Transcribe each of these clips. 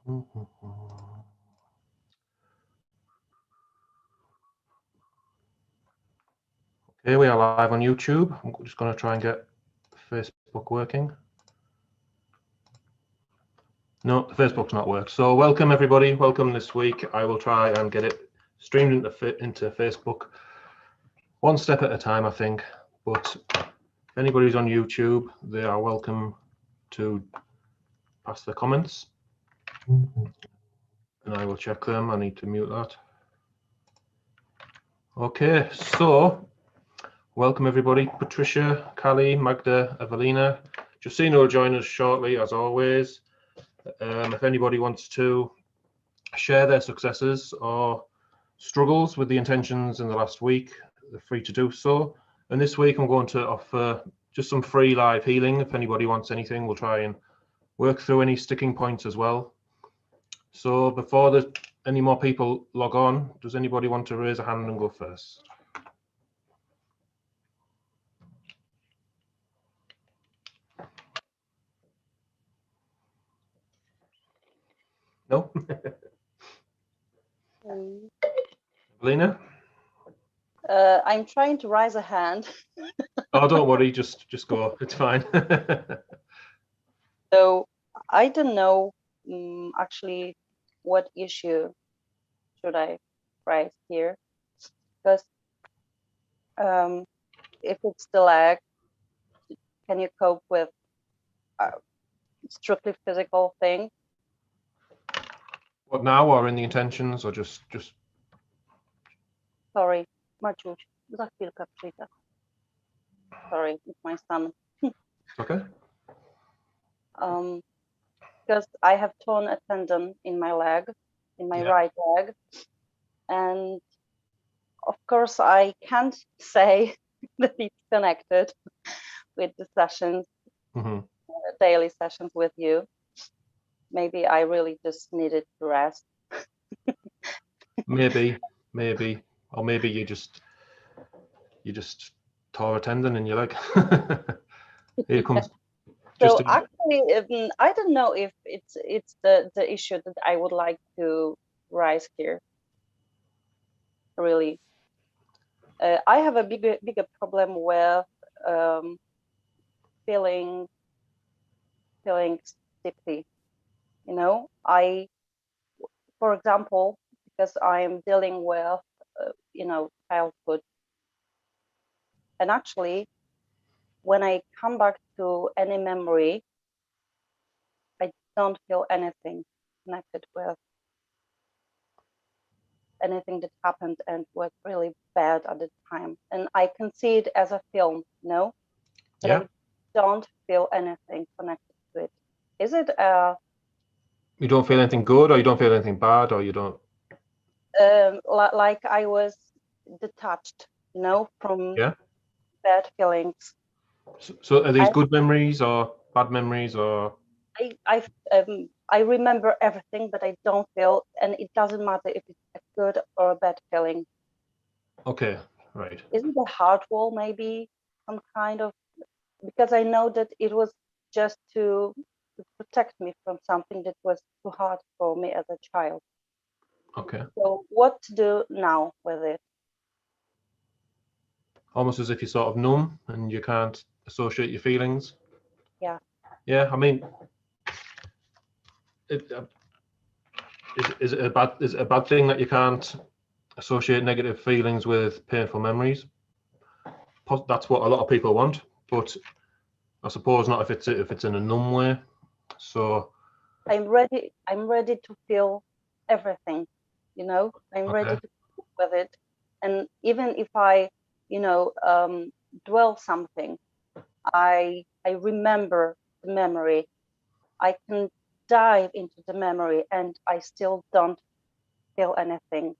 Okay, we are live on YouTube. I'm just going to try and get Facebook working. No, the Facebook's not worked. So welcome everybody. Welcome this week. I will try and get it streamed into Facebook one step at a time, I think. But if anybody's on YouTube, they are welcome to pass the comments. And I will check them. I need to mute that. Okay, so welcome everybody. Patricia, Callie, Magda, Evelina. Justina will join us shortly, as always. If anybody wants to share their successes or struggles with the intentions in the last week, they're free to do so. And this week I'm going to offer just some free live healing. If anybody wants anything, we'll try and work through any sticking points as well. So before any more people log on, does anybody want to raise a hand and go first? No? Evelina? I'm trying to raise a hand. Oh, don't worry, just go. It's fine. So I don't know actually what issue should I raise here, because if it's the leg, can you cope with strictly physical thing? What now, or in the intentions, or just? Sorry, Maciuś, za chwilkę przyjdę. Sorry, it's my stomach. Okay. Because I have torn a tendon in my leg, in my right leg, and of course I can't say that it's connected with the sessions, daily sessions with you. Maybe I really just needed to rest. maybe, or maybe you just tore a tendon in your leg. Here comes. So actually, I don't know if it's the issue that I would like to raise here. Really, I have a bigger problem with feeling stiffly. You know, for example, because I am dealing with childhood, and actually, when I come back to any memory, I don't feel anything connected with anything that happened and was really bad at the time. And I can see it as a film, but I don't feel anything connected to it. Is it you don't feel anything good, or you don't feel anything bad, or you don't? Like I was detached, from bad feelings. So are these good memories or bad memories, or? I remember everything, but I don't feel, and it doesn't matter if it's a good or a bad feeling. Okay, right. Is it a heart wall, maybe some kind of? Because I know that it was just to protect me from something that was too hard for me as a child. Okay. So what to do now with it? Almost as if you're sort of numb and you can't associate your feelings. Yeah. Yeah, I mean, is it a bad thing that you can't associate negative feelings with painful memories? That's what a lot of people want, but I suppose not if it's in a numb way. So I'm ready to feel everything, I'm ready to cope with it. And even if I dwell something, I remember the memory, I can dive into the memory and I still don't feel anything.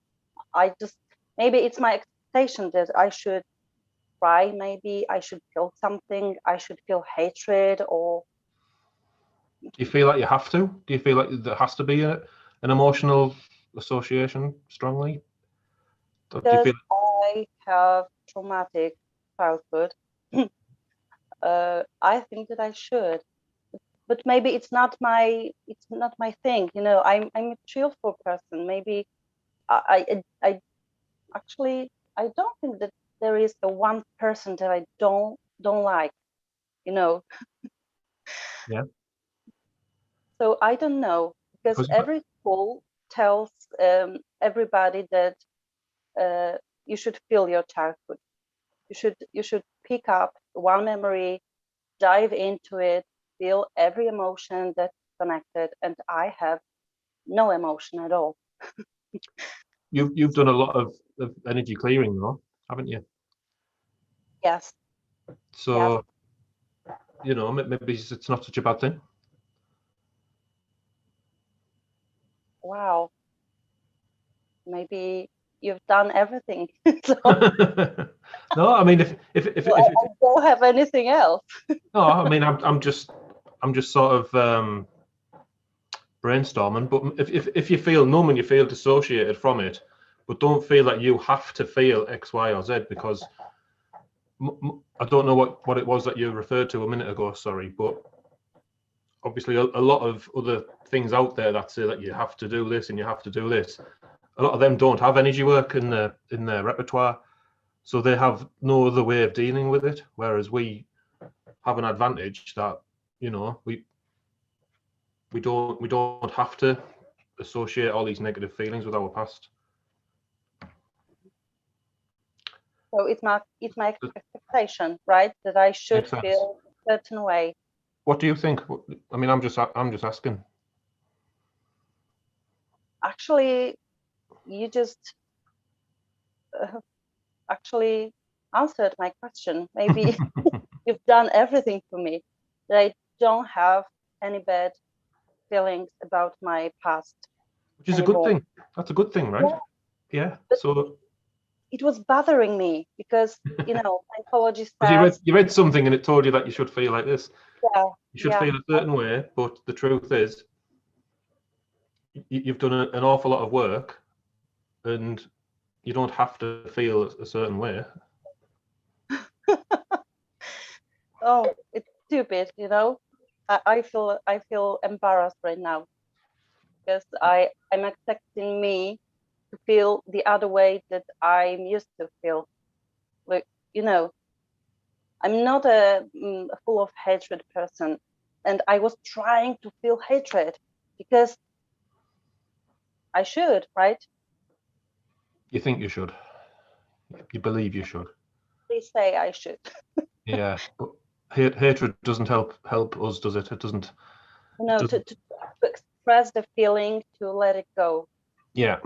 Maybe it's my expectation that I should cry, maybe I should feel something, I should feel hatred, or do you feel like you have to? Do you feel like there has to be an emotional association strongly? Because I have traumatic childhood, I think that I should. but maybe it's not my thing. You know, I'm a cheerful person. Maybe I actually I don't think that there is a one person that I don't like. You know. Yeah. So I don't know, because 'Cause- every school tells everybody that you should feel your childhood. You should pick up one memory, dive into it, feel every emotion that's connected, and I have no emotion at all. You've done a lot of energy clearing though, haven't you? Yes, yes. So, you know, maybe it's not such a bad thing. Wow. Maybe you've done everything. So No, I mean, if I don't have anything else. no, I mean, I'm just sort of brainstorming. But if you feel numb and you feel dissociated from it, but don't feel that you have to feel X, Y, or Z, because I don't know what it was that you referred to a minute ago. Sorry, but obviously a lot of other things out there that say that you have to do this and you have to do this. A lot of them don't have energy work in their repertoire, so they have no other way of dealing with it. Whereas we have an advantage that, you know, we don't have to associate all these negative feelings with our past. So it's my expectation, right? That I should Makes sense. feel a certain way. What do you think? I mean, I'm just asking. Actually, you just actually answered my question. Maybe you've done everything for me, that I don't have any bad feelings about my past. Which is anymore. a good thing. That's a good thing, right? Yeah. So it was bothering me because, you know, psychology because says, you read something and it told you that you should feel like this. yeah, You should feel a certain way, but the truth is, you've done an awful lot of work, and you don't have to feel a certain way. oh, it's stupid, you know. I feel embarrassed right now because I'm expecting me to feel the other way that I'm used to feel. Like, you know, I'm not a full of hatred person, and I was trying to feel hatred because I should, right? You think you should. You believe you should. They say I should. Yeah, but hatred doesn't help us, does it? It doesn't. You know, to express the feeling, to let it go. Yeah.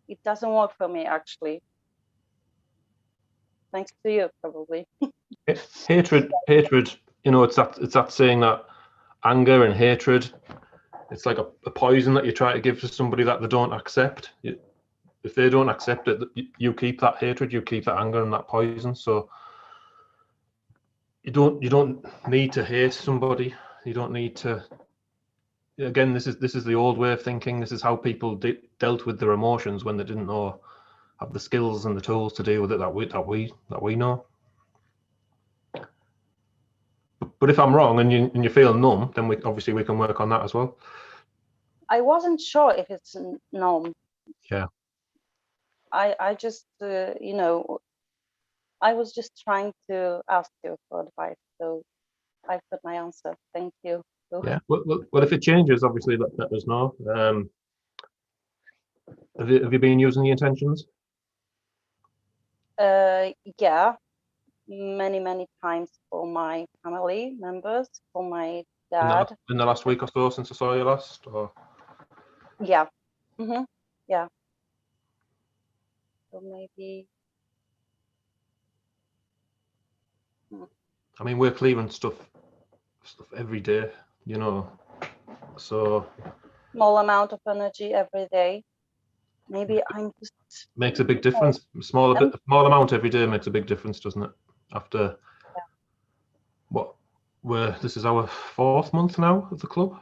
It doesn't work for me, actually. Thanks to you, probably. Hatred. You know, it's that saying that anger and hatred, it's like a poison that you try to give to somebody that they don't accept. If they don't accept it, you keep that hatred, you keep that anger and that poison. So you don't need to hate somebody. You don't need to. Again, this is the old way of thinking. This is how people dealt with their emotions when they didn't have the skills and the tools to deal with it that we know. But if I'm wrong and you feel numb, then we can work on that as well. I wasn't sure if it's numb. Yeah. I just, you know, I was just trying to ask you for advice. So I've got my answer. Thank you. Yeah. Well, if it changes, obviously let us know. Have you been using the intentions? Yeah, many times for my family members, for my dad. In the last week or so since I saw you last, or? Yeah. Yeah. So maybe. I mean, we're clearing stuff every day, you know. So Small amount of energy every day. Maybe I'm just makes a big difference. Small amount every day makes a big difference, doesn't it? After this is our 4th month now of the club,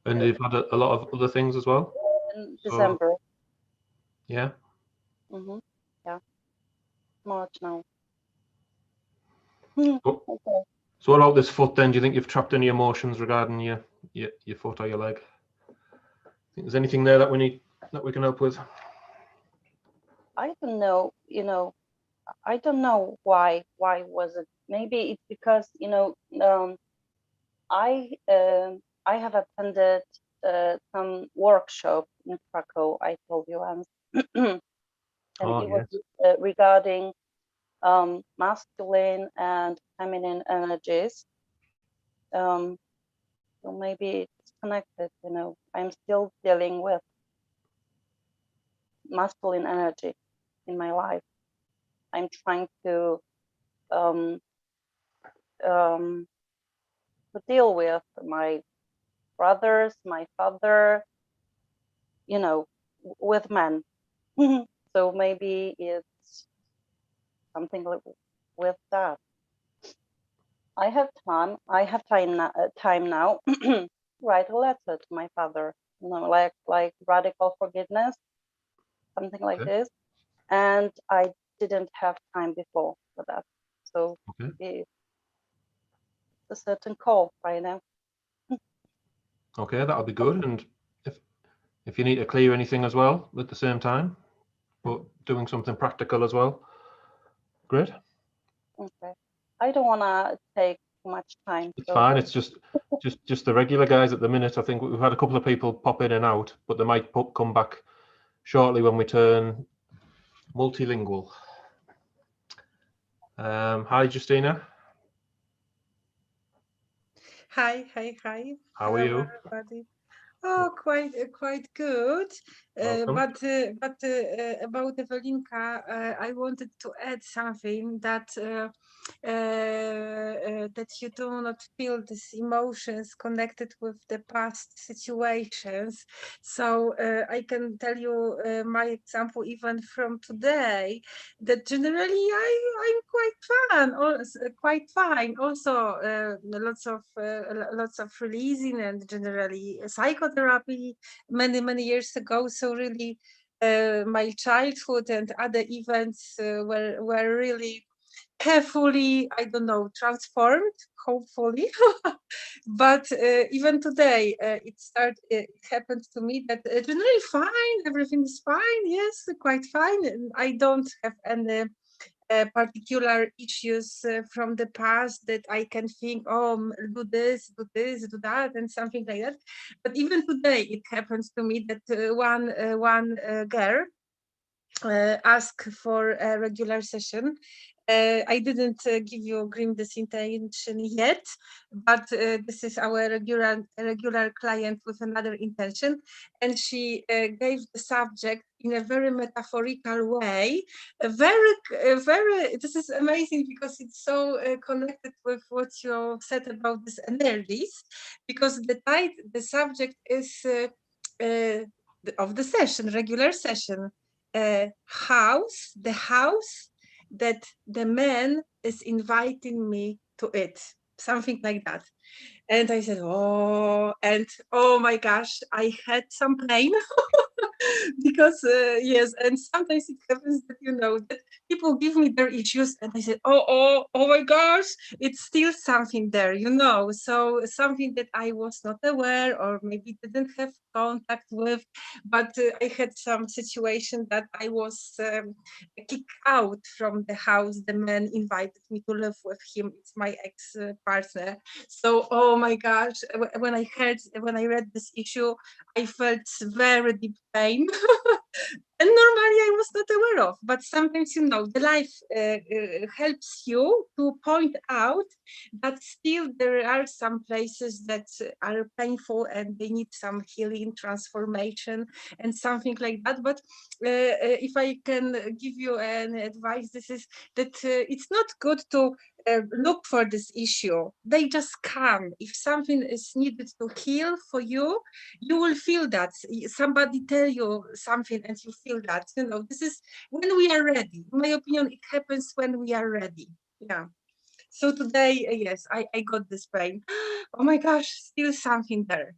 and you've had a lot of other things as well. In December. Yeah. Yeah. March now. But, Okay. So what about this foot then? Do you think you've trapped any emotions regarding your foot or your leg? Think there's anything there that we can help with? I don't know, I don't know why was it. Maybe it's because, I have attended some workshop in Krakow, I told you once, and Oh, it was yes. regarding masculine and feminine energies. So maybe it's connected, I'm still dealing with masculine energy in my life. I'm trying to deal with my brothers, my father, with men. So maybe it's something like with that. I have time now. Write a letter to my father, like radical forgiveness, something like Okay. this. And I didn't have time before for that. So Okay. it's a certain call right now. Okay, that'll be good. And if you need to clear anything as well at the same time, but doing something practical as well, great. Okay. I don't want to take too much time. It's So fine. It's just the regular guys at the minute. I think we've had a couple of people pop in and out, but they might come back shortly when we turn multilingual. Hi, Justina. Hi. How are Hello, you? everybody. Oh, quite good. Welcome. But about Evelinka, I wanted to add something that that you do not feel these emotions connected with the past situations. So I can tell you my example even from today. That generally I'm quite fine. Also, lots of releasing and generally psychotherapy many years ago. So really, my childhood and other events were really carefully, I don't know, transformed, hopefully. But even today, it happened to me that generally fine, everything is fine, yes, quite fine. And I don't have any particular issues from the past that I can think, oh, do this, do that, and something like that. But even today, it happens to me that one girl asked for a regular session. I didn't give you green this intention yet, but this is our regular client with another intention, and she gave the subject in a very metaphorical way. Very. This is amazing because it's so connected with what you said about these energies, because the subject is of the session, regular session. The house that the man is inviting me to it, something like that. And I said, oh, and oh my gosh, I had some pain because yes, and sometimes it happens that that people give me their issues, and I said, oh my gosh, it's still something there, so something that I was not aware or maybe didn't have contact with, but I had some situation that I was kicked out from the house. The man invited me to live with him. It's my ex-partner. So, oh my gosh, when I read this issue, I felt very deep pain. And normally I was not aware of, but sometimes the life helps you to point out that still there are some places that are painful and they need some healing, transformation, and something like that. But if I can give you an advice, this is that it's not good to look for this issue. They just come. If something is needed to heal for you, you will feel that. Somebody tell you something and you feel that. This is when we are ready. In my opinion, it happens when we are ready. Yeah. So today, yes, I got this pain. Oh my gosh, still something there.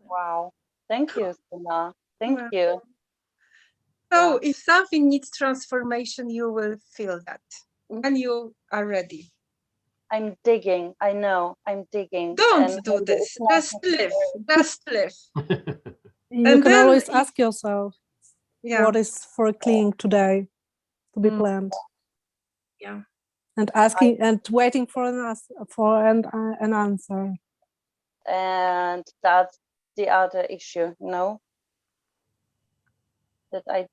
Wow. Thank you, Stina. Thank Well, you. So Yeah. if something needs transformation, you will feel that when you are ready. I'm digging. I know I'm digging. Don't and do maybe this. it's not Just live. necessary. Just live. You And can then always ask yourself, Yeah. what is for cleaning today to be Mm. planned? Yeah. And asking and waiting for an answer. And that's the other issue, that I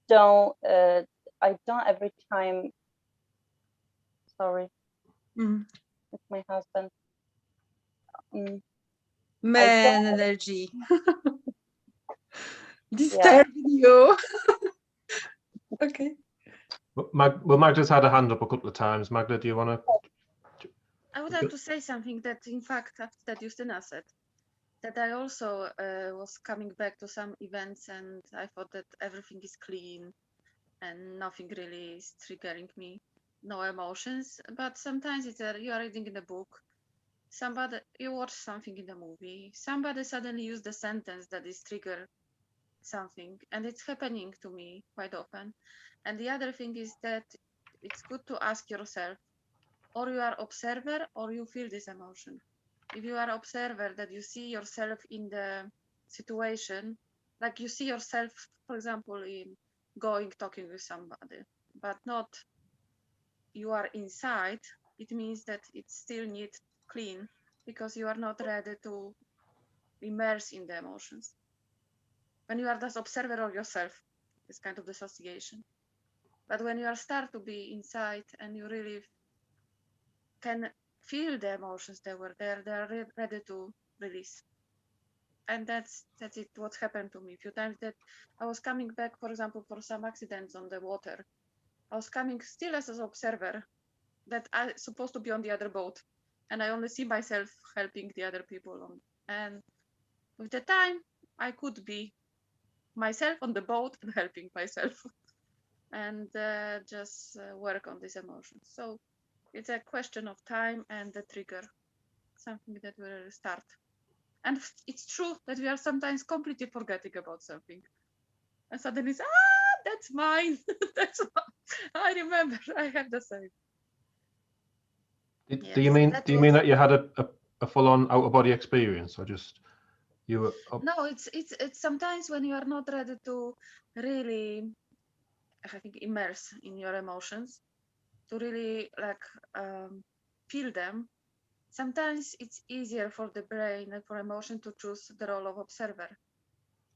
don't every time. Sorry, Mm. it's my husband. Mm, Man energy. Disturbing you. Okay. Well, Magda's had a hand up a couple of times. Magda, do you want to? I would like to say something that, in fact, after that Justyna said, that I also was coming back to some events and I thought that everything is clean and nothing really is triggering me, no emotions. But sometimes it's you are reading in a book, you watch something in the movie, somebody suddenly used a sentence that is trigger something, and it's happening to me quite often. And the other thing is that it's good to ask yourself, or you are observer or you feel this emotion. If you are observer, that you see yourself in the situation, like you see yourself, for example, in talking with somebody, but not you are inside, it means that it still needs clean because you are not ready to immerse in the emotions. When you are just observer of yourself, it's kind of dissociation. But when you are start to be inside and you really can feel the emotions that were there, they are ready to release. And that's it, what happened to me a few times, that I was coming back, for example, for some accidents on the water. I was coming still as an observer, that I'm supposed to be on the other boat, and I only see myself helping the other people. And with the time, I could be myself on the boat and helping myself and just work on these emotions. So it's a question of time and the trigger, something that will start. And it's true that we are sometimes completely forgetting about something. And suddenly it's, that's mine. That's I remember. I have the same. Do you mean that that you had a full-on out-of-body experience, or just you were? No, it's sometimes when you are not ready to really, I think, immerse in your emotions, to really like feel them. Sometimes it's easier for the brain and for emotion to choose the role of observer.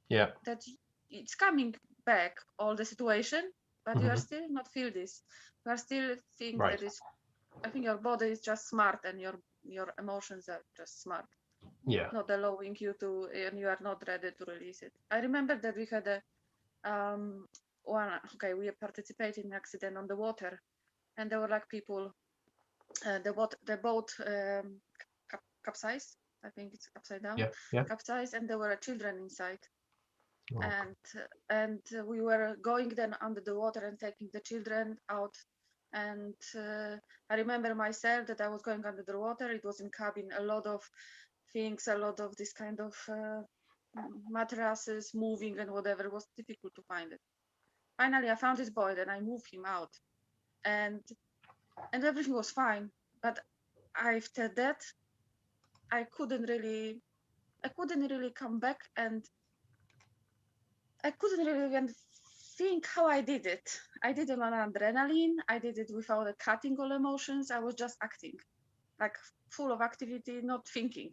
Yeah. That it's coming back all the situation, but you are still not feel this. You are still think Right. that is. I think your body is just smart and your emotions are just smart. Yeah. Not allowing you to, and you are not ready to release it. I remember that we had a we participated in an accident on the water, and there were like people, the boat capsized. I think it's upside down. Yeah. Yeah. Capsized, and there were children inside. Oh. And we were going then under the water and taking the children out. And I remember myself that I was going under the water. It was in cabin, a lot of things, a lot of this kind of mattresses moving and whatever. It was difficult to find it. Finally, I found this boy and I moved him out, and everything was fine. But after that, I couldn't really come back, and I couldn't really even think how I did it. I did it on adrenaline. I did it without a cutting all emotions. I was just acting, like full of activity, not thinking,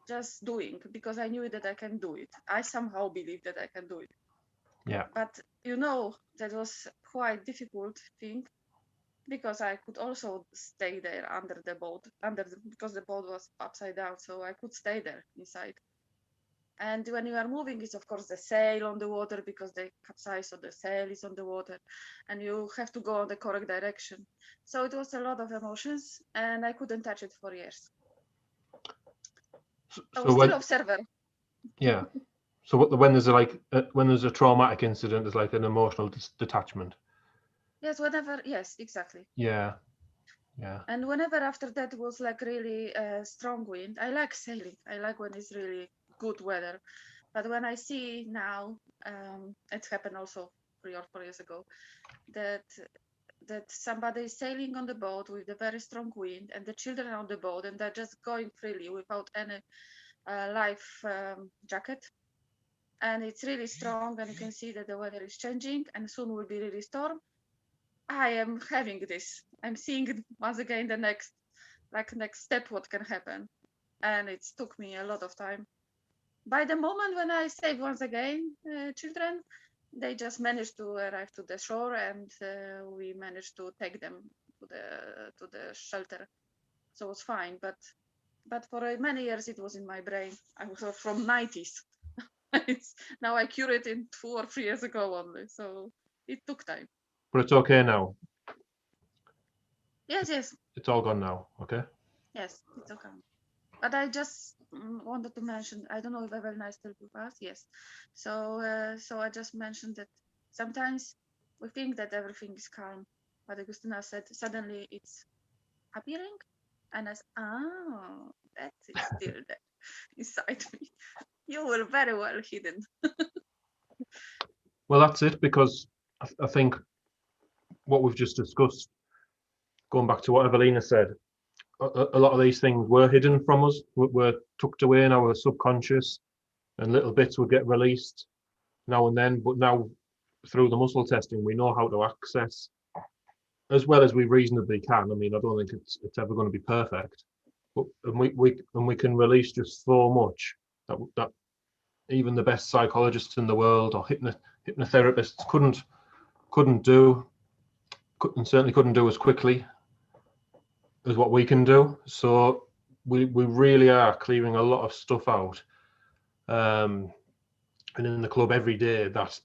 just doing, because I knew that I can do it. I somehow believed that I can do it. Yeah. But that was quite difficult thing, because I could also stay there under the boat, because the boat was upside down, so I could stay there inside. And when you are moving, it's of course the sail on the water, because they capsize, so the sail is on the water, and you have to go in the correct direction. So it was a lot of emotions, and I couldn't touch it for years. I was still observer. Yeah. So when there's when there's a traumatic incident, there's like an emotional detachment. Yes, whenever. Yes, exactly. Yeah. Yeah. And whenever after that was like really strong wind, I like sailing. I like when it's really good weather. But when I see now, it happened also 3 or 4 years ago, that that somebody is sailing on the boat with a very strong wind, and the children are on the boat, and they're just going freely without any life jacket. And it's really strong, and you can see that the weather is changing, and soon will be really storm. I am having this. I'm seeing once again the next step what can happen, and it took me a lot of time. By the moment when I saved once again children, they just managed to arrive to the shore, and we managed to take them to the shelter. So it was fine, but for many years it was in my brain. I was from 90s. Now I cured it in 2 or 3 years ago only, so it took time. But it's okay now. Yes, It's all gone now. Okay. yes, it's okay. But I just wanted to mention, I don't know if Evelina is still with us. Yes. So I just mentioned that sometimes we think that everything is calm, but Agustina said suddenly it's appearing, and I said, oh, that is still there inside me. You were very well hidden. Well, that's it, because I think what we've just discussed, going back to what Evelina said, a lot of these things were hidden from us, were tucked away in our subconscious, and little bits would get released now and then. But now, through the muscle testing, we know how to access as well as we reasonably can. I mean, I don't think it's ever going to be perfect, but we can release just so much that even the best psychologists in the world or hypnotherapists couldn't do as quickly as what we can do. So we really are clearing a lot of stuff out, and in the club every day that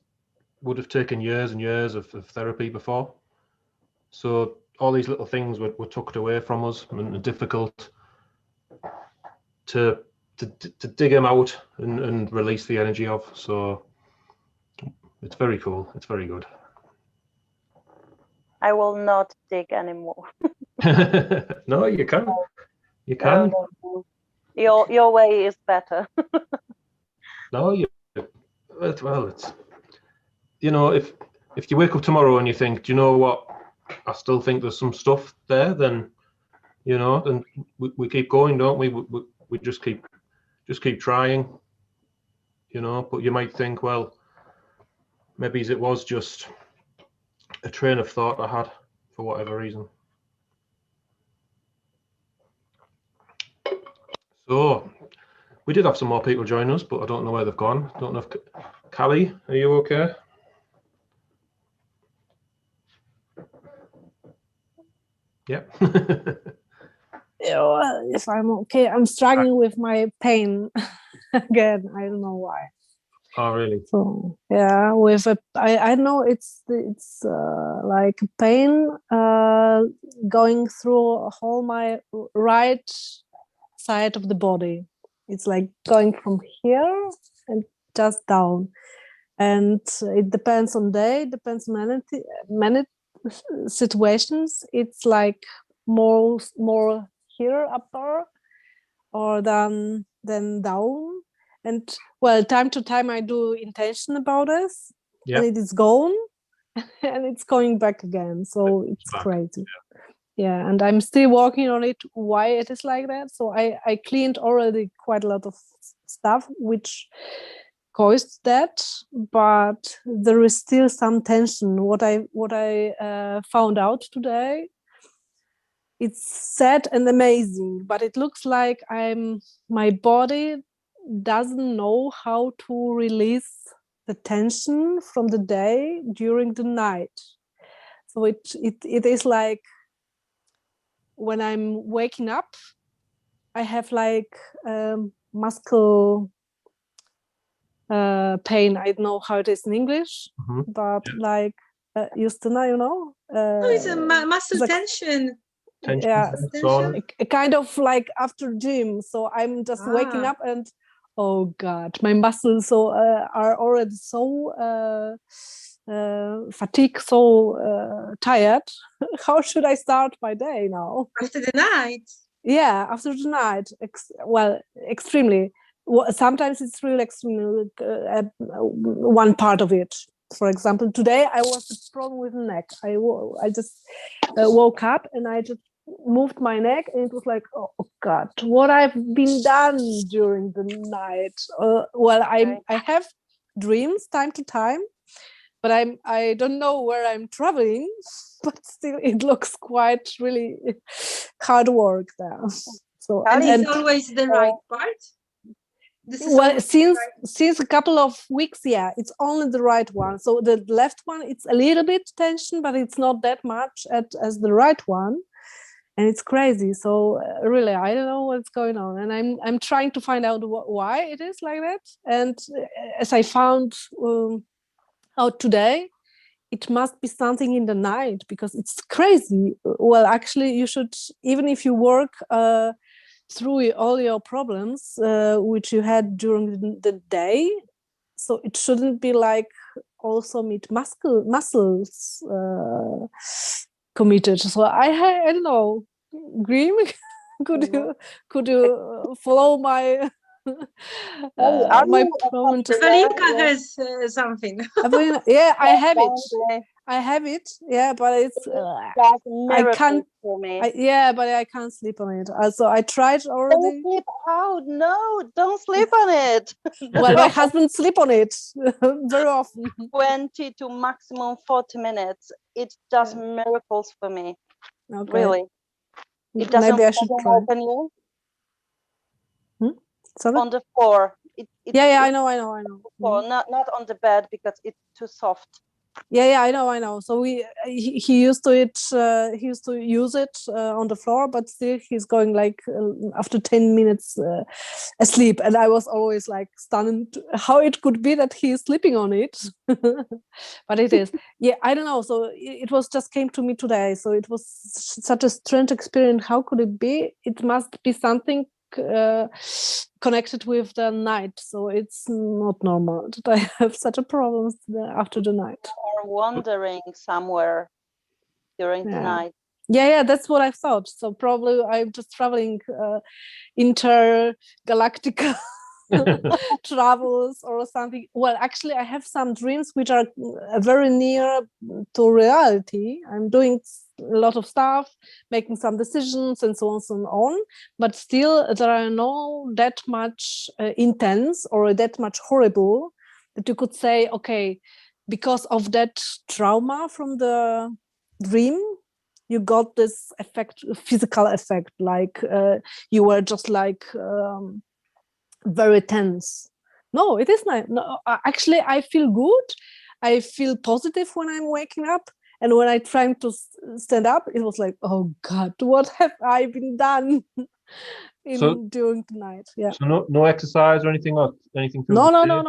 would have taken years and years of therapy before. So all these little things were tucked away from us and difficult to dig them out and release the energy of. So it's very cool. It's very good. I will not dig anymore. No, you can. You can. No. Your way is better. No, well, it's, you know, if you wake up tomorrow and you think, do you know what, I still think there's some stuff there, then, you know, then we keep going, don't we? We just keep trying, you know. But you might think, well, maybe it was just a train of thought I had for whatever reason. So we did have some more people join us, but I don't know where they've gone. I don't know if Callie, are you okay? Yeah. Yeah, if I'm okay, I'm struggling with my pain again. I don't know why. Oh, really? So yeah, with I know it's like pain going through whole my right side of the body. It's like going from here and just down, and it depends on day, depends many situations. It's like more here upper or then down. And well, time to time I do intention about this, and it is gone and it's going back again. So it's crazy. Yeah, and I'm still working on it, why it is like that. So I cleaned already quite a lot of stuff which caused that, but there is still some tension. What I found out today, it's sad and amazing, but it looks like my body doesn't know how to release the tension from the day during the night. So it is like when I'm waking up, I have like muscle pain. I don't know how it is in English, but like Justina, you know? No, it's a muscle like, tension. Yeah, a kind of like after gym. So I'm just waking up and oh God, my muscles are already so fatigued, so tired. How should I start my day now? After the night. Yeah, after the night. Well, extremely. Sometimes it's really extremely one part of it. For example, today I was a problem with the neck. I just woke up and I just moved my neck, and it was like, oh God, what I've been done during the night. Well, I have dreams time to time, but I don't know where I'm traveling, but still it looks quite really hard work there. So And and it's always the right part. This is well, always the since a couple of weeks, yeah, it's only the right one. So the left one, it's a little bit tension, but it's not that much as the right one, and it's crazy. So really, I don't know what's going on, and I'm trying to find out why it is like that. And as I found out today, it must be something in the night, because it's crazy. Well, actually, you should, even if you work through all your problems which you had during the day, so it shouldn't be like also meet muscles committed. So I don't know, Grim, could you follow my my problem? Evelinka has something. Yeah, I have it. Exactly. I have it. Yeah, but it's Like a miracle can't- for me. yeah, but I can't sleep on it. Also, I tried Don't already. sleep out. No, don't sleep on it. Well, my husband sleep on it very often. 20 to maximum 40 minutes. It does miracles for me. Okay. Really. It doesn't Maybe I should fall try. open you Sorry? on the floor. Yeah, I it's know. floor, not on the bed, because it's too soft. Yeah, I know. So he used to use it on the floor, but still he's going like after 10 minutes asleep, and I was always like stunned how it could be that he is sleeping on it. But it is. Yeah, I don't know. So it was just came to me today. So it was such a strange experience. How could it be? It must be something connected with the night, so it's not normal that I have such a problem after the night. Or wandering somewhere during the night. Yeah, that's what I thought. So probably I'm just traveling intergalactic travels or something. Well, actually, I have some dreams which are very near to reality. I'm doing a lot of stuff, making some decisions, and so on. But still, there are no that much intense or that much horrible that you could say, okay, because of that trauma from the dream, you got this effect, physical effect, like you were just like very tense. No, it is not. No, actually, I feel good. I feel positive when I'm waking up, and when I try to stand up, it was like, oh God, what have I been done during the night? Yeah. So no exercise or anything, or anything? No, not at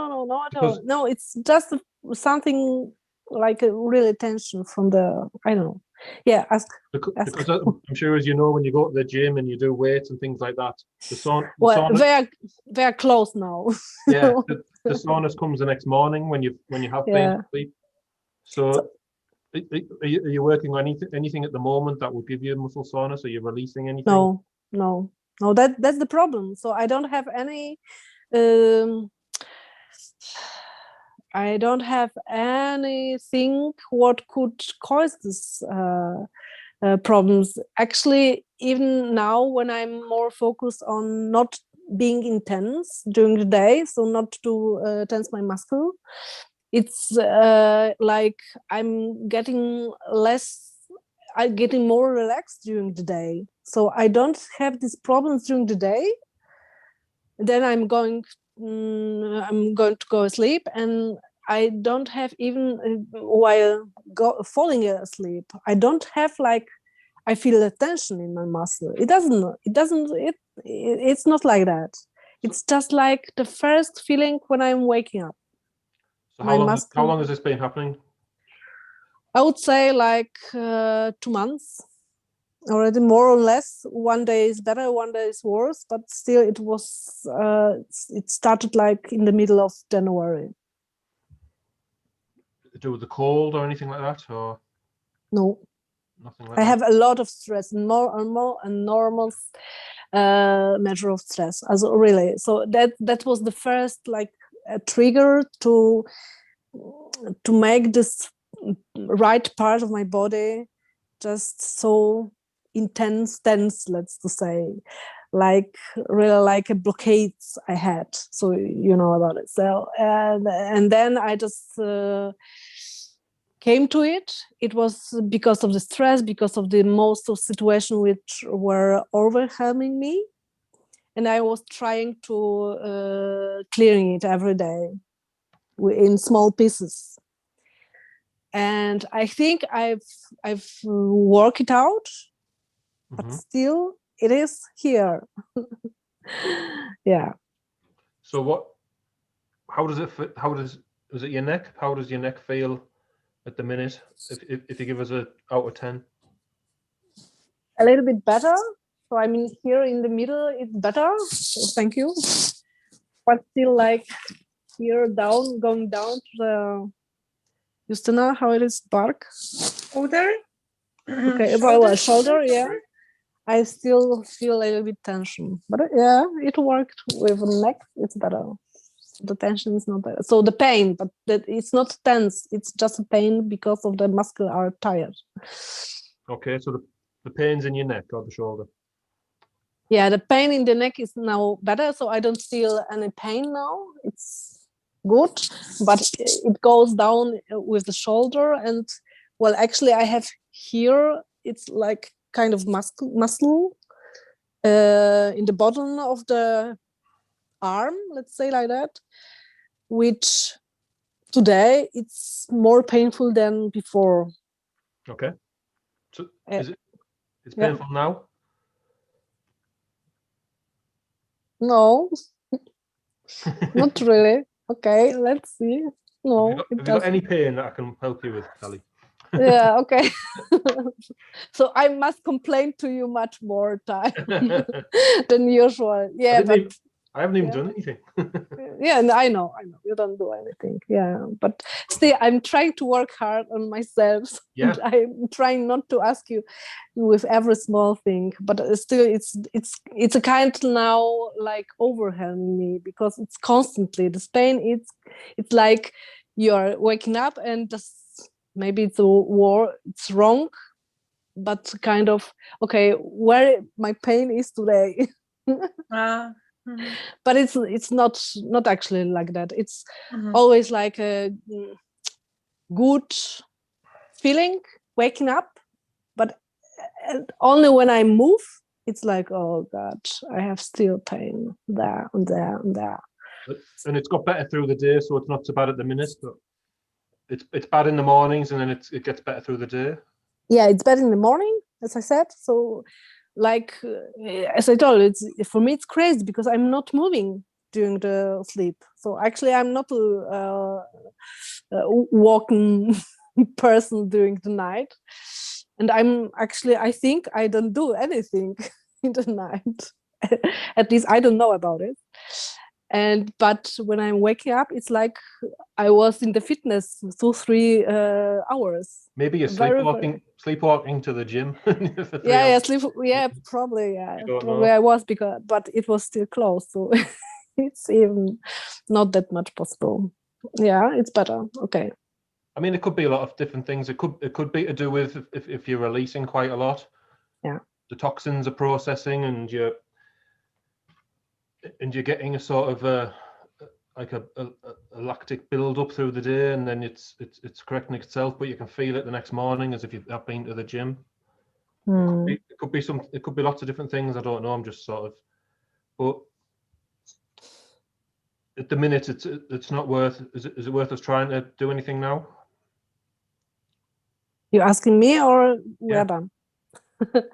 all. No, it's just something like a real tension from the, I don't know. Yeah, ask. Because I'm sure, as you know, when you go to the gym and you do weights and things like that, the well, sauna, they are closed now. Yeah, the sauna comes the next morning when you have been asleep. So are you working on anything at the moment that would give you muscle soreness? Are you releasing anything? No. That's the problem. So I don't have any. I don't have anything what could cause this problems. Actually, even now when I'm more focused on not being intense during the day, so not to tense my muscle, it's like I'm getting more relaxed during the day. So I don't have these problems during the day. Then I'm going to go asleep, and I don't have, even while falling asleep, I don't have like, I feel the tension in my muscle. It's not like that. It's just like the first feeling when I'm waking up. So how long has this been happening? I would say like 2 months already, more or less. One day is better, one day is worse, but still it started like in the middle of January. To do with the cold or anything like that, or no? Nothing like I that. have a lot of stress, more and more enormous measure of stress. As really, so that was the first like trigger to to make this right part of my body just so intense, tense, let's to say, like really like a blockades I had. So you know about it. So and then I just came to it. It was because of the stress, because of the most of situation which were overwhelming me, and I was trying to clearing it every day in small pieces. And I think I've worked it out, but still it is here. Yeah. So what? How does it fit? Is it your neck? How does your neck feel at the minute? If you give us a out of 10. A little bit better. So I mean, here in the middle, it's better. So thank you. But still, like here down, going down to the Justina, how it is bark. Shoulder? Okay, well, shoulder, yeah. I still feel a little bit tension, but yeah, it worked with neck. It's better. The tension is not there. So the pain, but that it's not tense. It's just a pain because of the muscle are tired. Okay, so the pain's in your neck or the shoulder. Yeah, the pain in the neck is now better, so I don't feel any pain now. It's good, but it goes down with the shoulder, and well, actually, I have here. It's like kind of muscle in the bottom of the arm, let's say like that, which today it's more painful than before. Okay. So is it? It's yeah. painful now. No, not really. Okay, let's see. No, Have you got any pain that I can help you with, Callie? Yeah, okay. So I must complain to you much more time than usual. Yeah, I haven't even done anything. Yeah, and I know you don't do anything. Yeah, but still, I'm trying to work hard on myself. Yeah, I'm trying not to ask you with every small thing, but still, it's a kind now like overwhelming me because it's constantly this pain. It's like you're waking up and just maybe it's it's wrong, but kind of okay, where my pain is today. But it's not actually like that. It's always like a good feeling waking up, but only when I move, it's like, oh God, I have still pain there and there and there. And it's got better through the day, so it's not so bad at the minute. But it's bad in the mornings, and then it gets better through the day. Yeah, it's bad in the morning, as I said. So, like as I told you, for me it's crazy because I'm not moving during the sleep. So actually, I'm not a walking person during the night, and I think I don't do anything in the night. At least I don't know about it. But when I'm waking up, it's like I was in the fitness 2-3 hours. Maybe you're sleepwalking to the gym. Probably, yeah. Probably I was but it was still closed, so it's even not that much possible. Yeah, it's better. Okay. I mean, it could be a lot of different things. It could be to do with if you're releasing quite a lot. Yeah. The toxins are processing, and you're getting a sort of like a lactic build up through the day, and then it's correcting itself, but you can feel it the next morning as if you've been to the gym. It could be lots of different things. I don't know. I'm just sort of, but at the minute, it's not worth. Is it worth us trying to do anything now? You asking me or we're done?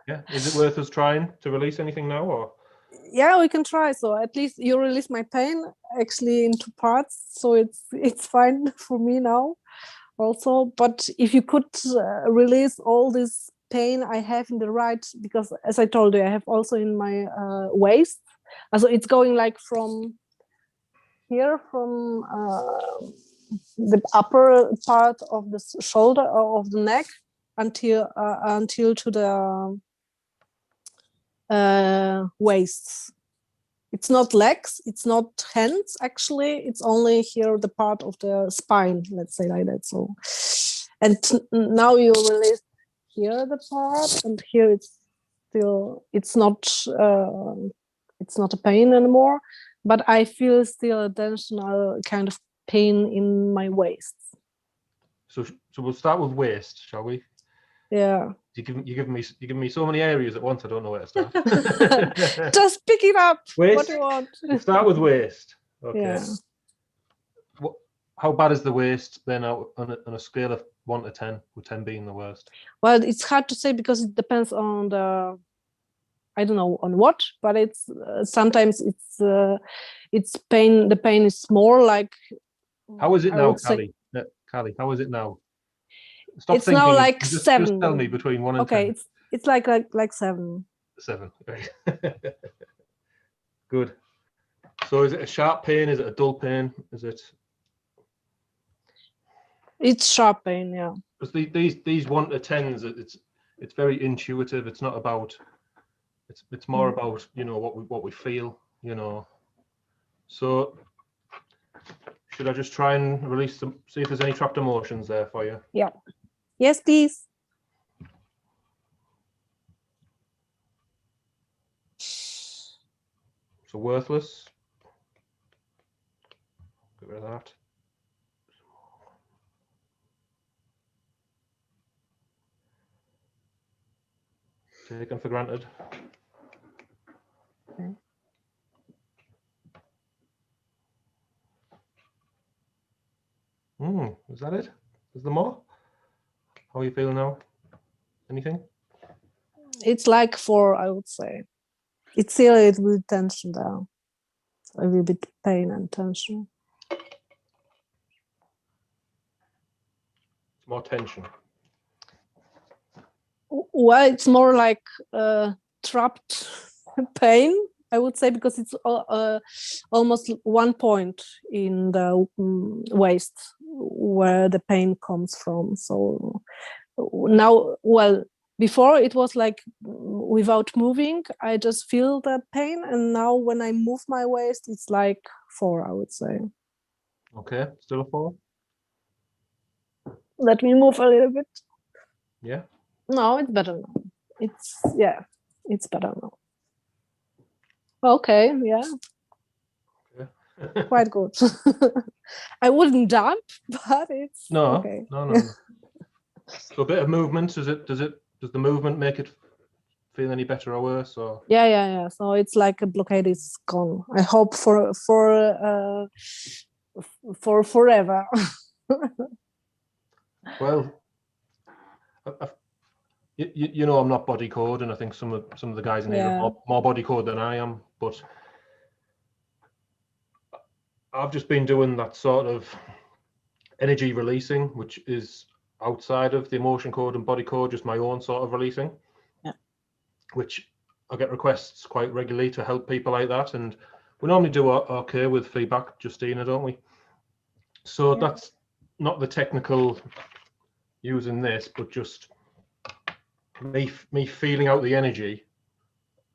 Yeah. Is it worth us trying to release anything now, or? Yeah, we can try. So at least you release my pain actually in 2 parts, so it's fine for me now also. But if you could release all this pain I have in the right, because as I told you, I have also in my waist, so it's going like from here, from the upper part of the shoulder or of the neck until to the waist. It's not legs, it's not hands, actually. It's only here the part of the spine, let's say like that. So, and now you release here the part, and here it's still, it's not a pain anymore, but I feel still a tensional kind of pain in my waist. So we'll start with waist, shall we? Yeah. You give me so many areas at once. I don't know where to start. Just pick it up. Waist. What you want. We'll start with waist. Okay. Yeah. How bad is the waist then on a scale of 1 to 10, with 10 being the worst? Well, it's hard to say because it depends on the, I don't know on what, but it's sometimes it's pain. The pain is more like. How is it I now, would say- Callie? Callie, how is it now? Stop It's now thinking, like just 7. tell me between 1 and Okay, 10. it's like 7. 7. Right. Good. So is it a sharp pain? Is it a dull pain? Is it? It's sharp pain, yeah. Because these 1 to 10s, it's very intuitive. It's not about. It's more about, you know, what we feel, you know. So should I just try and release them? See if there's any trapped emotions there for you. Yeah. Yes, please. So worthless. Get rid of that. Taken for granted. Okay. Is that it? Is there more? How are you feeling now? Anything? It's like 4, I would say. It's still a little bit tension there. A little bit pain and tension. It's more tension. Well, it's more like trapped pain, I would say, because it's almost 1 point in the waist where the pain comes from. So now, well, before it was like without moving, I just feel the pain, and now when I move my waist, it's like 4, I would say. Okay, still a 4? Let me move a little bit. Yeah. No, it's better now. It's better now. Okay, yeah. Okay. Quite good. I wouldn't jump, but it's No, okay. no. So a bit of movement, does the movement make it feel any better or worse, or? Yeah. So it's like a blockade is gone. I hope for forever. Well, you know, I'm not body code, and I think some of the guys in here are more body code than I am, but I've just been doing that sort of energy releasing, which is outside of the emotion code and body code, just my own sort of releasing. Yeah. Which I get requests quite regularly to help people like that, and we normally do okay with feedback, Justina, don't we? So that's not the technical using this, but just me feeling out the energy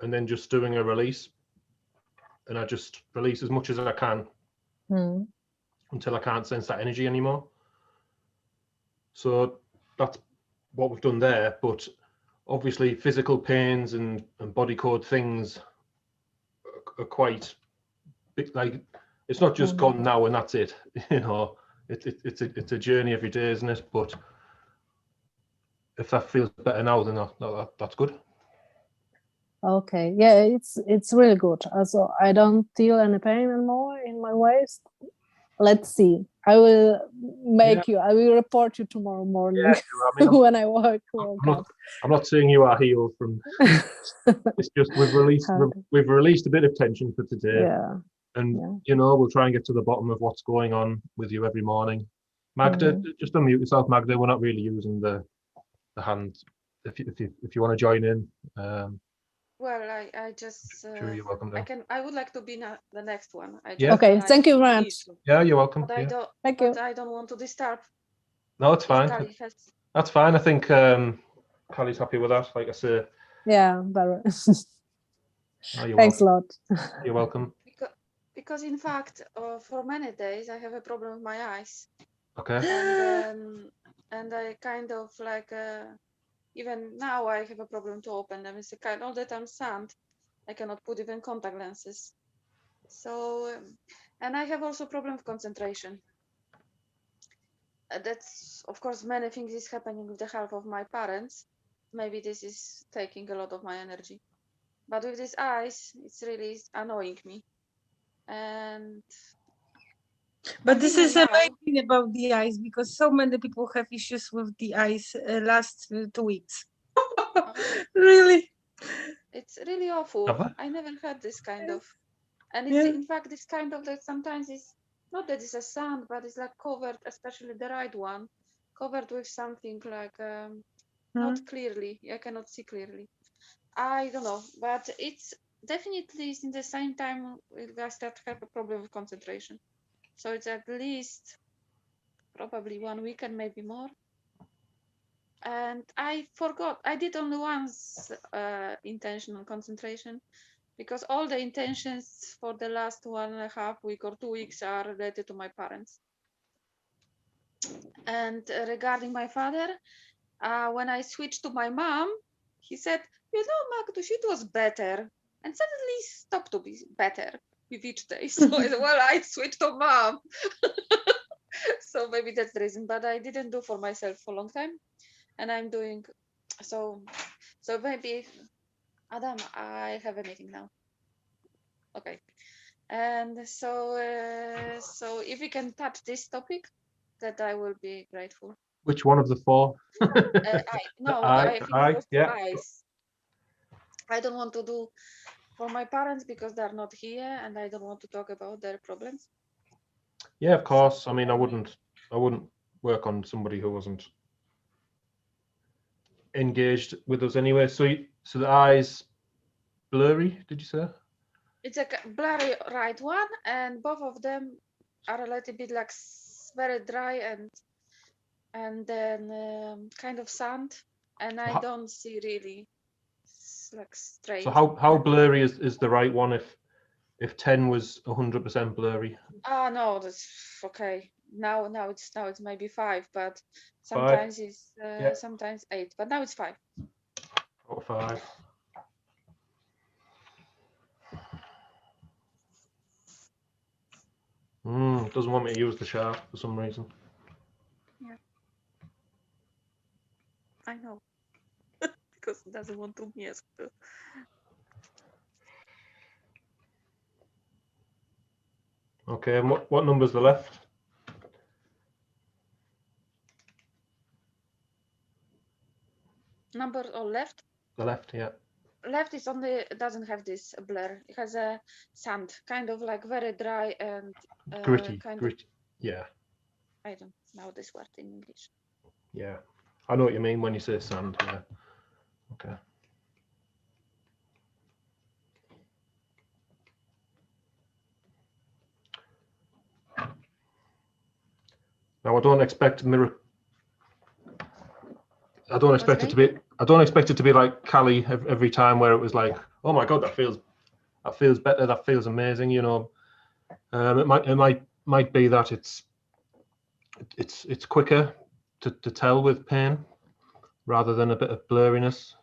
and then just doing a release, and I just release as much as I can until I can't sense that energy anymore. So that's what we've done there, but obviously physical pains and body code things are quite big. Like, it's not just gone now and that's it, you know. It's a journey every day, isn't it? But if that feels better now, then that's good. Okay, yeah, it's really good. Also, I don't feel any pain anymore in my waist. Let's see. I will I will report you tomorrow morning. Yeah, I mean, when I woke up. I'm not saying you are healed from. It's just we've released a bit of tension for today. Yeah. And you know, we'll try and get to the bottom of what's going on with you every morning. Magda, just unmute yourself, Magda. We're not really using the hand. If you want to join in. Well, I just Sure, you're welcome. I would like to be the next one. Okay, thank you very much. Yeah, you're welcome. But Thank you. I don't want to disturb. No, it's fine. That's fine. I think Callie's happy with that. Like I say. Yeah, very. Oh, you're Thanks a welcome. lot. You're welcome. Because in fact, for many days I have a problem with my eyes, Okay. and I kind of like even now I have a problem to open them. It's a kind all the time sand. I cannot put even contact lenses. So and I have also problem with concentration. That's of course many things is happening with the health of my parents. Maybe this is taking a lot of my energy, but with these eyes, it's really annoying me. And But I this think is now, amazing about the eyes because so many people have issues with the eyes last 2 weeks. Really? it's really awful. Have I? I never had this kind of, and it's Yeah. in fact this kind of that sometimes it's not that it's a sand, but it's like covered, especially the right one, covered with something like not clearly. I cannot see clearly. I don't know, but it's definitely in the same time I start to have a problem with concentration. So it's at least probably 1 week and maybe more. And I forgot, I did only once intentional concentration because all the intentions for the last 1.5 week or 2 weeks are related to my parents. And regarding my father, when I switched to my mom, he said, you know, Magdush, it was better. And suddenly stopped to be better with each day. So I said, well, I switched to mom. So maybe that's the reason. But I didn't do for myself for a long time. And I'm doing so maybe Adam, I have a meeting now. Okay. And so if we can touch this topic, that I will be grateful. Which one of the four? I think it was yeah. eyes. I don't want to do for my parents because they're not here, and I don't want to talk about their problems. Yeah, of course. I mean, I wouldn't work on somebody who wasn't engaged with us anyway. So the eyes blurry, did you say? It's a blurry right one, and both of them are a little bit like very dry and then kind of sand, and I don't see really like straight. So how blurry is the right one if 10 was 100% blurry? No, that's okay. Now it's maybe 5, but sometimes 5? it's sometimes 8, but now it's 5. Or 5. Doesn't want me to use the sharp for some reason. Yeah, I know. Because it doesn't want to miss. Okay, and what number's the left? Number or left? The left, yeah. Left is only doesn't have this blur. It has a sand, kind of like very dry and Gritty. of. Yeah. I don't know this word in English. Yeah. I know what you mean when you say sand. Yeah. Okay. Now I don't expect I don't expect it to be like Callie every time where it was like, oh my god, that feels better, that feels amazing, you know. It might be that it's quicker to tell with pain rather than a bit of blurriness.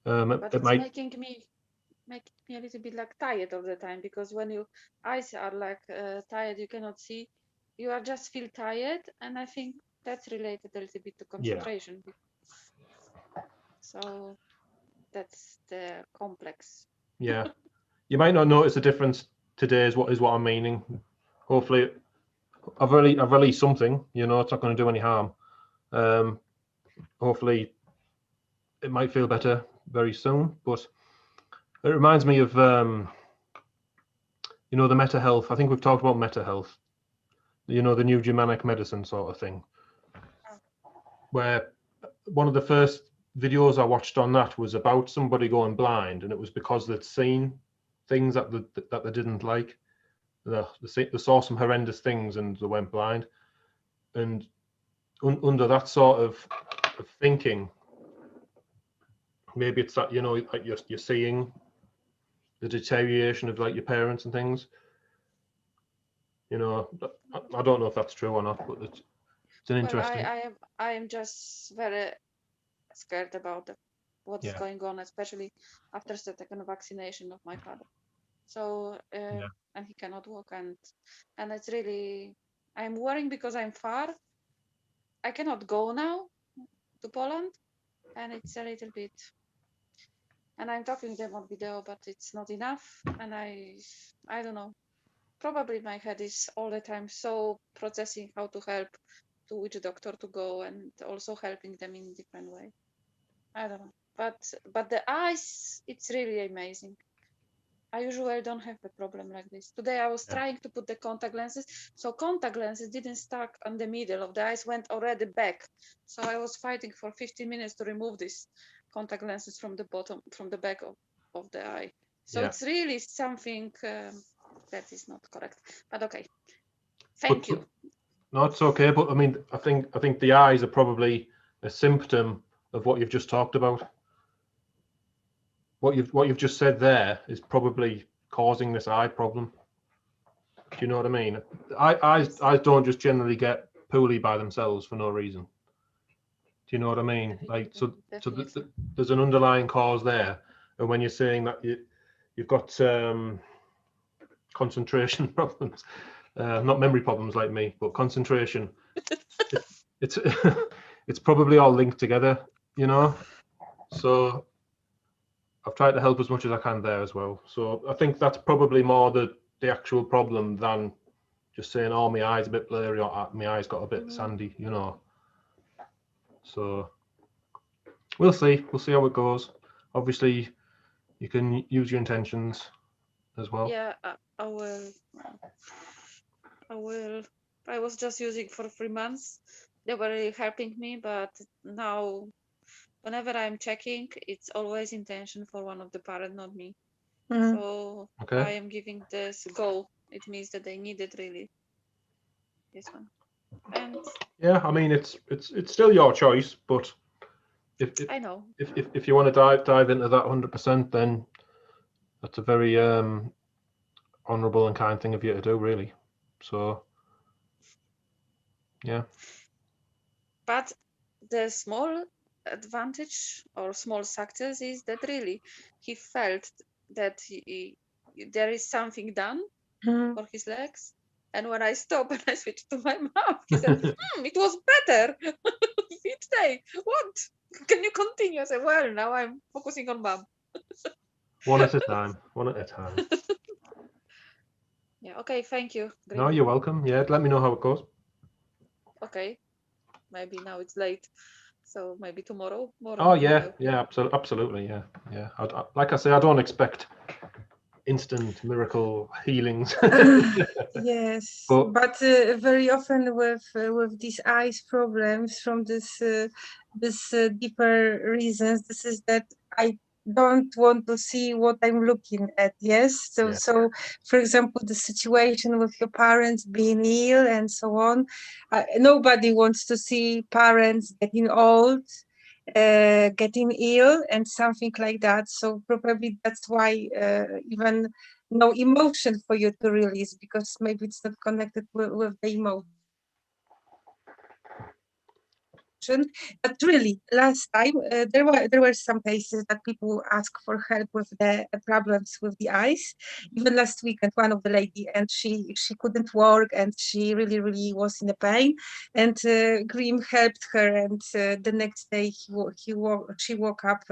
But it's making me a little bit like tired all the time, because when your eyes are like tired, you cannot see. You are just feel tired, and I think that's related a little bit to concentration. Yeah. So that's the complex. Yeah, you might not notice the difference today. Is what I'm meaning. Hopefully, I've released something. You know, it's not going to do any harm. Hopefully, it might feel better very soon. But it reminds me of you know, the Meta Health. I think we've talked about Meta Health. You know, the new Germanic medicine sort of thing, where one of the first videos I watched on that was about somebody going blind, and it was because they'd seen things that they didn't like. They saw some horrendous things and they went blind. And under that sort of thinking, maybe it's that, you know, like you're seeing the deterioration of like your parents and things. You know, I don't know if that's true or not, but it's an Well, interesting. I am just very scared about what's Yeah. going on, especially after the second vaccination of my father. So Yeah. and he cannot walk, and it's really, I'm worrying because I'm far. I cannot go now to Poland, and it's a little bit. And I'm talking to them on video, but it's not enough. And I don't know. Probably my head is all the time so processing how to help, to which doctor to go, and also helping them in different way. I don't know. But the eyes, it's really amazing. I usually don't have a problem like this. Today I was Yeah. trying to put the contact lenses. So contact lenses didn't stuck on the middle of the eyes, went already back. So I was fighting for 15 minutes to remove these contact lenses from the bottom, from the back of the eye. So Yeah. it's really something that is not correct. But okay. Thank you. No, it's okay. But I mean, I think the eyes are probably a symptom of what you've just talked about. What you've just said there is probably causing this eye problem. Do you know what I mean? Eyes don't just generally get poorly by themselves for no reason. Do you know what I mean? Like, so there's an underlying cause there, and when you're saying that you've got concentration problems, not memory problems like me, but concentration, it's it's probably all linked together, you know. So I've tried to help as much as I can there as well. So I think that's probably more the actual problem than just saying, oh, my eye's a bit blurry or my eye's got a bit sandy, you know. So we'll see how it goes. Obviously you can use your intentions as well. Yeah, I will. I was just using for 3 months. They were really helping me, but now whenever I'm checking, it's always intention for one of the parent, not me. Mhm. So Okay. I am giving this go. It means that they need it really. This one. And Yeah, I mean it's still your choice, but I know. if you want to dive into that 100%, then that's a very honourable and kind thing of you to do, really. So yeah. But the small advantage or small success is that really he felt that there is something done Mhm. for his legs. And when I stopped and I switched to my mouth, he said, it was better each day. What? Can you continue? I said, well, now I'm focusing on mom. One at a time. One at a time. Yeah, okay, thank you. No, Grim. you're welcome. Yeah, let me know how it goes. Okay, maybe now it's late. So maybe tomorrow. Oh yeah, yeah, absolutely, yeah, yeah. Like I say, I don't expect instant miracle healings. Yes, But- but very often with these eyes problems from this deeper reasons, this is that I don't want to see what I'm looking at. Yes, so Yeah. so for example, the situation with your parents being ill and so on, nobody wants to see parents getting old, getting ill and something like that. So probably that's why even no emotion for you to release, because maybe it's not connected with the emotion. But really, last time there were some cases that people ask for help with the problems with the eyes. Even last weekend, one of the lady, and she couldn't work and she really was in a pain, and Grim helped her, and the next day she woke up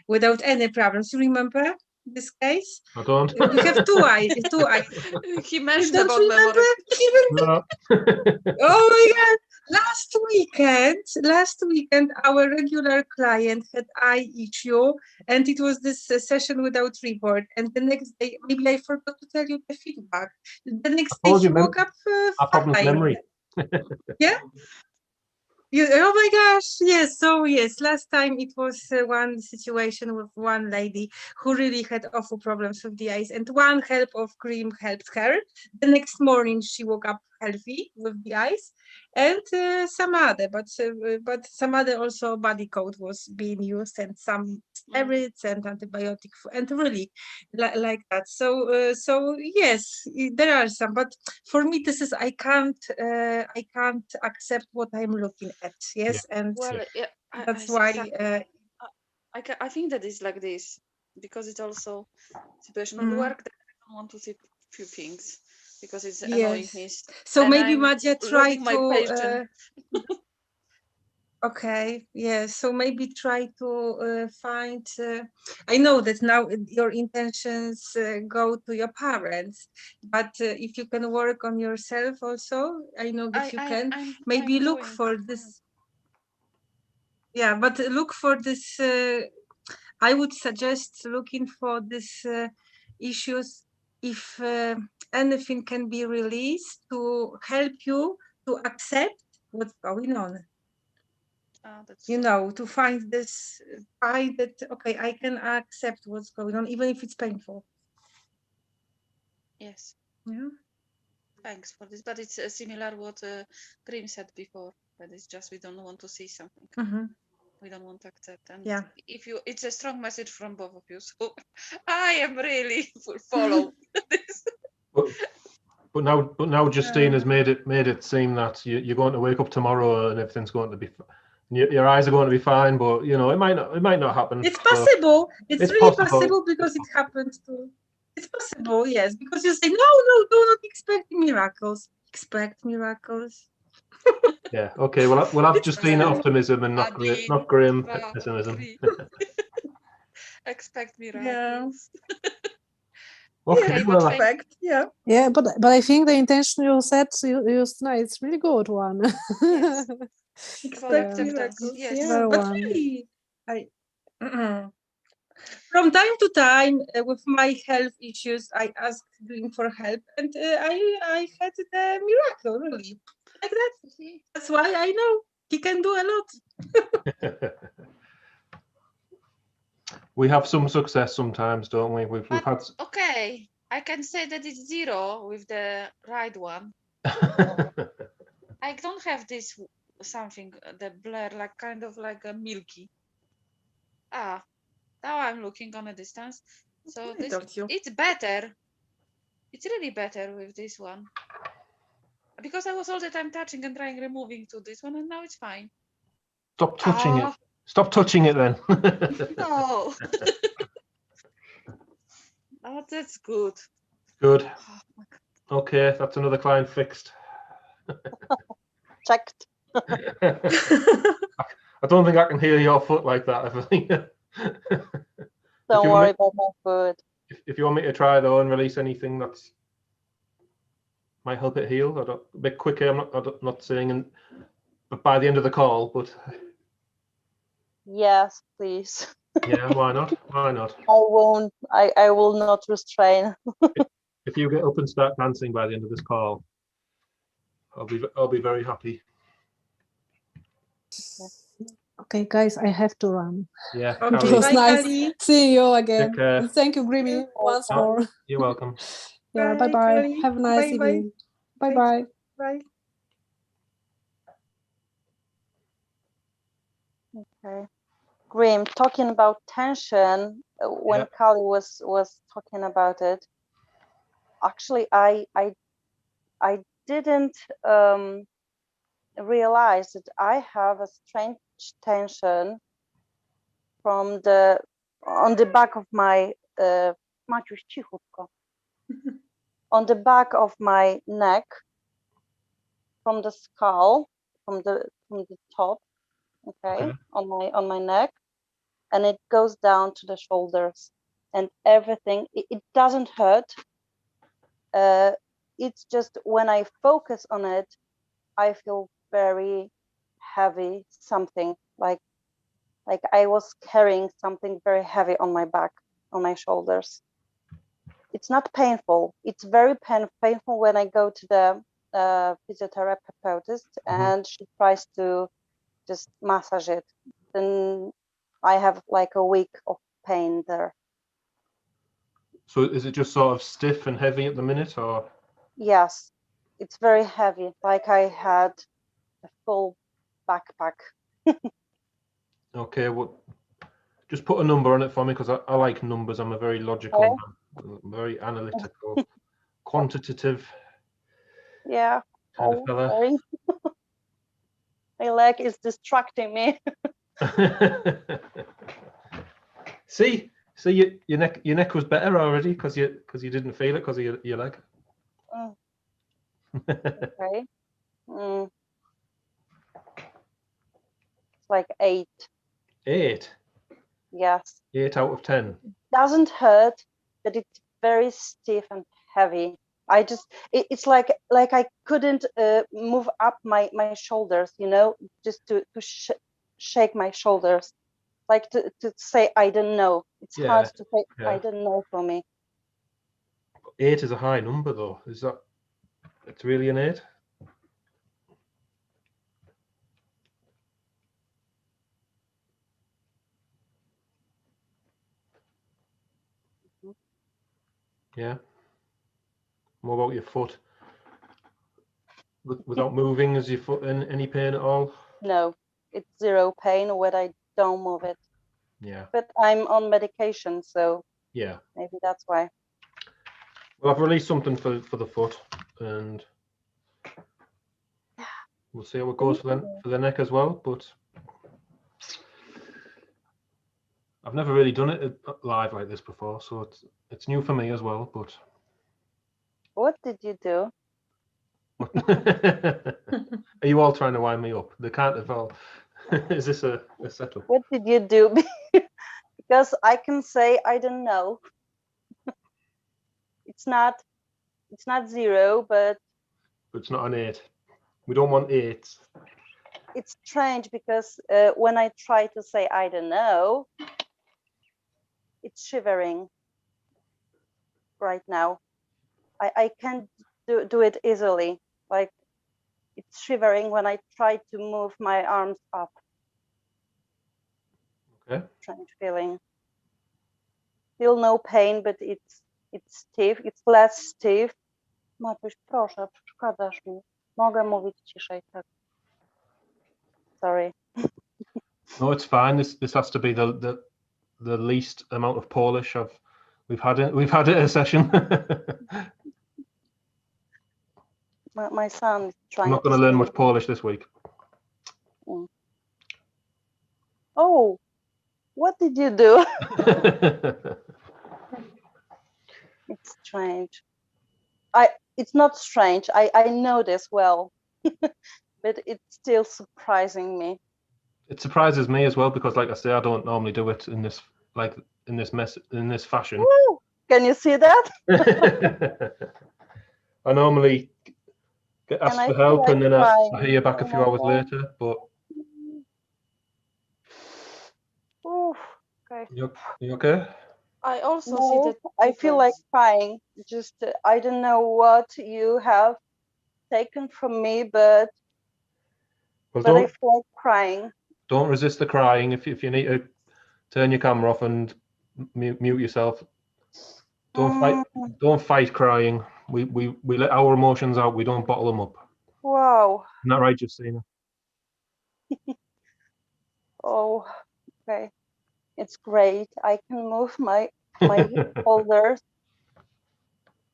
without any problems. You remember this case? I don't. We have two eyes. He You mentioned don't about remember? memory. No. Oh my God! Last weekend, our regular client had eye issue, and it was this session without report. And the next day, maybe I forgot to tell you the feedback. The next day, told he you, woke up I problems fine. memory. Yeah. Oh my gosh, yes. So yes, last time it was one situation with one lady who really had awful problems with the eyes, and one help of cream helped her. The next morning she woke up healthy with the eyes, and some other, but some other also body coat was being used, and some steroids and antibiotic, and really like that. So yes, there are some, but for me this is I can't accept what I'm looking at. Yes, and Well, yeah, that's I why exactly. I think that is like this because it's also situation on the work that I don't want to see few things because it's annoying me. yes. So and maybe I'm Magia try losing my to patience. okay, yes. So maybe try to find. I know that now your intentions go to your parents, but if you can work on yourself also, I know that you can. Maybe I'm look doing for that, this. Yeah, but look for this. I would suggest looking for these issues if anything can be released to help you to accept what's going on. That's You true. know, to find this, find that, okay, I can accept what's going on, even if it's painful. Yes. Yeah. Thanks for this, but it's similar what Grim said before. But it's just we don't want to see something. We don't want to accept. And Yeah. if you, it's a strong message from both of you. So I am really follow this. But now Justine has made it seem that you're going to wake up tomorrow and everything's going to be, your eyes are going to be fine. But you know, it might not happen. It's So possible. It's it's really possible. possible because it happened to. It's possible, yes, because you say no, do not expect miracles. Expect miracles. Yeah. Okay. Well, we'll have It's Justine possible. optimism and not Graham pessimism. Expect Yeah. miracles. Okay. Yeah, Well, expect. Yeah. Yeah, but I think the intention you said you used now, it's really good one. Yes. Expect acceptance. miracles. Yes. Yeah, Very but one. really, from time to time with my health issues, I asked Green for help, and I had the miracle really like that. That's why I know he can do a lot. we have some success sometimes, don't we? We've had. Okay, I can say that it's 0 with the right one. I don't have this something the blur like kind of like a milky. Now I'm looking on a distance. So this it's better. It's really better with this one. Because I was all the time touching and trying removing to this one, and now it's fine. Stop touching it. Stop touching it then. No. Oh, that's good. Good. Okay, that's another client fixed. Checked. I don't think I can hear your foot like that, Evelina. Don't worry about my foot. If you want me to try though and release anything that's might help it heal, a bit quicker. I'm not saying, but by the end of the call. But Yes, please. yeah, why not? Why not? I won't. I will not restrain. If you get up and start dancing by the end of this call, I'll be very happy. Okay, guys, I have to run. Yeah, Okay, it was bye, nice Kali. seeing you again. Take care. And thank you, Grimmy, once more. You're welcome. Yeah, Bye, bye. Kali. Have a nice evening. Bye. Bye. Okay. Grim, talking about tension, when Kali was talking about it, actually I didn't realize that I have a strange tension from on the back of my Maciuś, cichutko. On the back of my neck, from the skull, from the top, okay, on my neck, and it goes down to the shoulders, and everything. It doesn't hurt. It's just when I focus on it, I feel very heavy, something like I was carrying something very heavy on my back, on my shoulders. It's not painful. It's very painful when I go to the physiotherapist and she tries to just massage it. Then I have like a week of pain there. So is it just sort of stiff and heavy at the minute, or? Yes. it's very heavy, like I had a full backpack. Okay, well, just put a number on it for me because I like numbers. I'm a very logical Okay. man, very analytical, quantitative Yeah. kind of Oh, fella. sorry. My leg is distracting me. See, your neck was better already because you didn't feel it because of your leg. Mm, okay. Mm. It's like 8. 8. Yes. 8 out of 10. Doesn't hurt, but it's very stiff and heavy. I just it's like I couldn't move up my shoulders, you know, just to shake my shoulders, like to say I don't know. It's hard Yeah, to say yeah. I don't know for me. 8 is a high number though. Is that? It's really an 8. Yeah. What about your foot? Without moving, is your foot in any pain at all? No, it's 0 pain when I don't move it. Yeah. But I'm on medication, so Yeah. maybe that's why. Well, I've released something for the foot, and we'll see how it goes for the neck as well. But I've never really done it live like this before, so it's new for me as well. But What did you do? are you all trying to wind me up? They can't have all. Is this a setup? What did you do? Because I can say I don't know. It's not 0, but It's not an 8. We don't want 8s. it's strange because when I try to say I don't know, it's shivering right now. I can't do it easily. Like it's shivering when I try to move my arms up. Okay. Strange feeling. Still no pain, but it's stiff. It's less stiff. Matuś, proszę, przeszkadzasz mi. Mogę mówić ciszej, tak? Sorry. No, it's fine. This has to be the least amount of Polish we've had it a session. My son is I'm trying not going to learn much Polish this week. Oh, what did you do? It's strange. It's not strange. I know this well, but it's still surprising me. It surprises me as well because, like I say, I don't normally do it in this fashion. Woo! Can you see that? I normally get asked for help and then I hear back a few hours later. But Oof, okay. you okay? I also No, see that I feel like difference. crying. Just I don't know what you have taken from me, but Well, I feel like crying. don't resist the crying. If you need to turn your camera off and mute yourself, don't fight crying. We let our emotions out. We don't bottle them up. Wow. Isn't that right, Justina? Oh, okay. It's great. I can move my shoulders.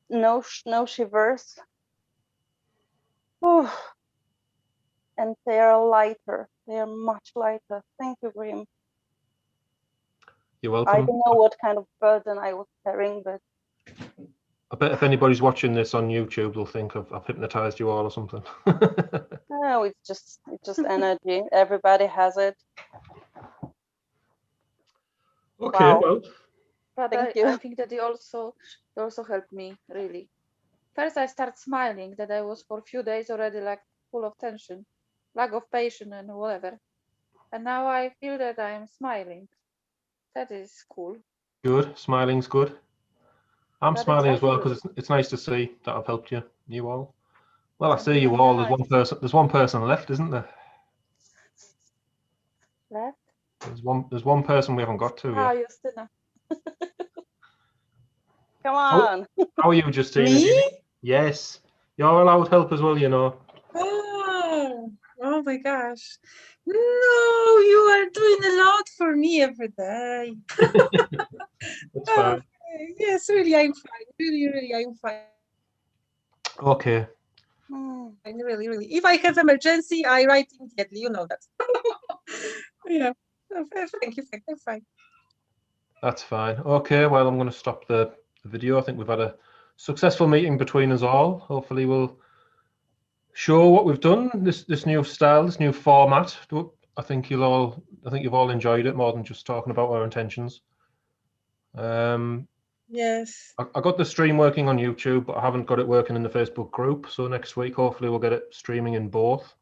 No shivers. Oh, and they are lighter. They are much lighter. Thank you, Grim. You're welcome. I don't know what kind of burden I was carrying, but I bet if anybody's watching this on YouTube, they'll think I've hypnotized you all or something. no, it's just energy. Everybody has it. Okay, Wow. well. But Thank you. I think that you also helped me really. First, I start smiling that I was for a few days already like full of tension, lack of patience and whatever. And now I feel that I am smiling. That is cool. Good. Smiling's good. I'm But smiling it's as well actually- because it's nice to see that I've helped you all. Well, I And say you yeah, all. I- There's one person left, isn't there? Left? There's one person we haven't got to Ah, yet. Justyna. Come on. How are you, Justina? Me? Yes. You're allowed help as well, you know. Oh, oh my gosh. No, you are doing a lot for me every day. That's Oh, fine. yes, really, I'm fine. Really, really, I'm fine. Okay. Really, really. If I have emergency, I write immediately. You know that. Yeah. Thank you. I'm fine. That's fine. Okay, well, I'm going to stop the video. I think we've had a successful meeting between us all. Hopefully we'll show what we've done, this new style, this new format. I think you've all enjoyed it more than just talking about our intentions. Yes. I got the stream working on YouTube, but I haven't got it working in the Facebook group. So next week, hopefully we'll get it streaming in both.